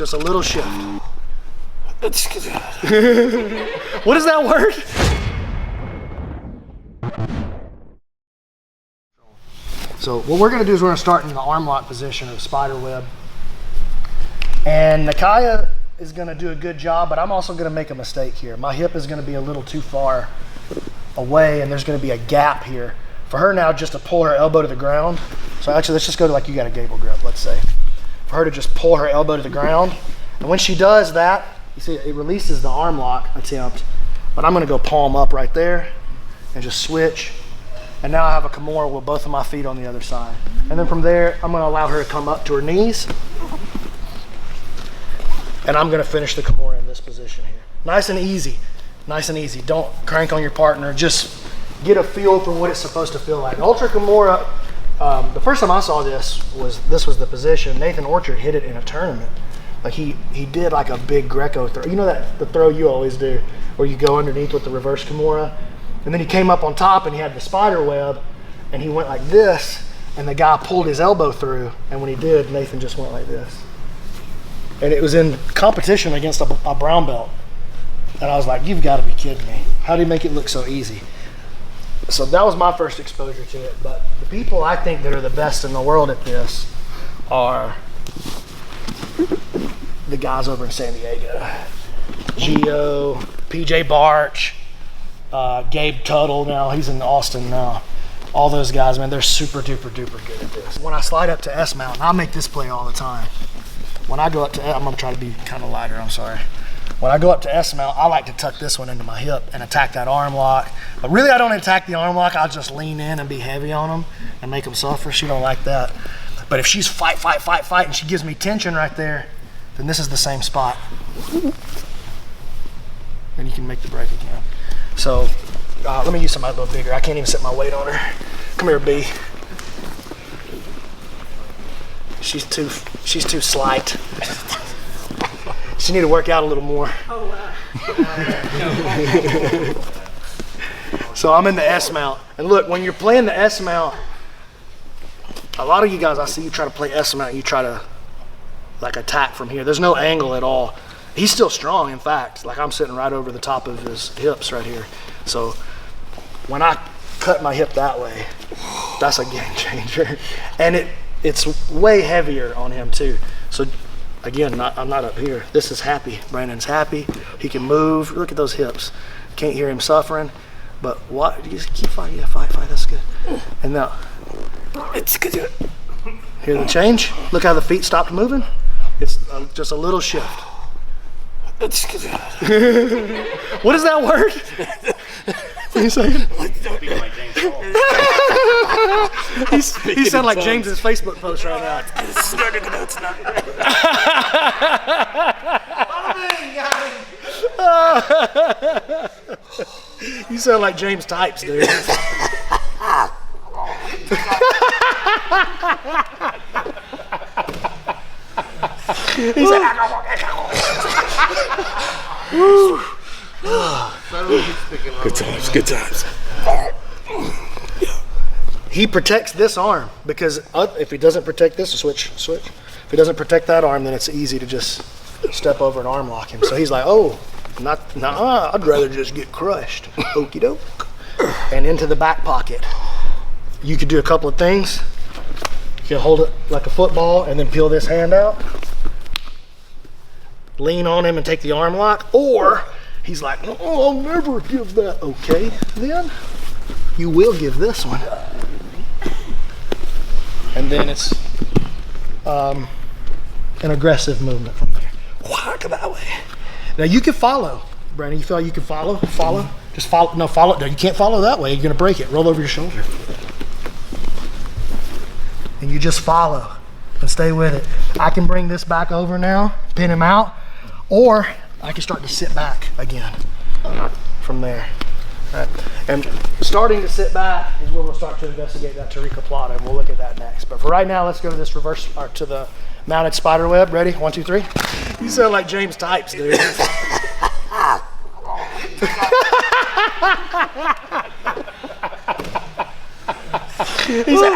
just a little shift. What is that word? So what we're gonna do is we're gonna start in the arm lock position of spider web. And Nakaya is gonna do a good job, but I'm also gonna make a mistake here. My hip is gonna be a little too far away and there's gonna be a gap here. For her now just to pull her elbow to the ground. So actually let's just go to like you got a gable grip, let's say. For her to just pull her elbow to the ground. And when she does that, you see it releases the arm lock attempt, but I'm gonna go palm up right there and just switch. And now I have a Kimura with both of my feet on the other side. And then from there, I'm gonna allow her to come up to her knees. And I'm gonna finish the Kimura in this position here. Nice and easy, nice and easy. Don't crank on your partner, just get a feel for what it's supposed to feel like. Ultra Kimura, the first time I saw this was the position. Nathan Orchard hit it in a tournament. Like he did like a big Greco throw. You know that the throw you always do, where you go underneath with the reverse Kimura? And then he came up on top and he had the spider web and he went like this and the guy pulled his elbow through, and when he did, Nathan just went like this. And it was in competition against a brown belt. And I was like, you've got to be kidding me. How do you make it look so easy? So that was my first exposure to it. But the people I think that are the best in the world at this are the guys over in San Diego. Gio, PJ Barch, Gabe Tuttle now, he's in Austin now. All those guys, man, they're super duper duper good at this. When I slide up to S mount, and I make this play all the time. When I go up to, I'm gonna try to be kind of lighter, I'm sorry. When I go up to S mount, I like to tuck this one into my hip and attack that arm lock. But really I don't attack the arm lock, I'll just lean in and be heavy on them and make them suffer. She don't like that. But if she's fight, and she gives me tension right there, then this is the same spot. And you can make the break again. So let me use somebody a little bigger. I can't even set my weight on her. Come here, B. She's too slight. She need to work out a little more. Oh, wow. So I'm in the S mount. And look, when you're playing the S mount, a lot of you guys, I see you try to play S mount, you try to like attack from here. There's no angle at all. He's still strong, in fact. Like I'm sitting right over the top of his hips right here. So when I cut my hip that way, that's a game changer. And it's way heavier on him too. So again, I'm not up here. This is happy. Brandon's happy. He can move. Look at those hips. Can't hear him suffering. But what? You just keep fighting. Yeah, fight. That's good. And now, it's good. Hear the change? Look how the feet stopped moving. It's just a little shift. It's good. What is that word? What are you saying? He sound like James's Facebook post right now. You sound like James types, dude. He's like, good times. He protects this arm because if he doesn't protect this, switch. If he doesn't protect that arm, then it's easy to just step over and arm lock him. So he's like, oh, I'd rather just get crushed. Okie doke. And into the back pocket. You could do a couple of things. You can hold it like a football and then peel this hand out. Lean on him and take the arm lock. Or he's like, oh, I'll never give that. Okay, then you will give this one. And then it's an aggressive movement from there. Whack that way. Now you can follow, Brandon. You feel like you can follow? Follow? Just follow. No, follow. No, you can't follow that way. You're gonna break it. Roll over your shoulder. And you just follow and stay with it. I can bring this back over now, pin him out, or I can start to sit back again from there. Right. And starting to sit back is where we'll start to investigate that Tariqa plata, and we'll look at that next. But for right now, let's go to this reverse, or to the mounted spider web. Ready? 1, 2, 3. You sound like James types, dude. He's like,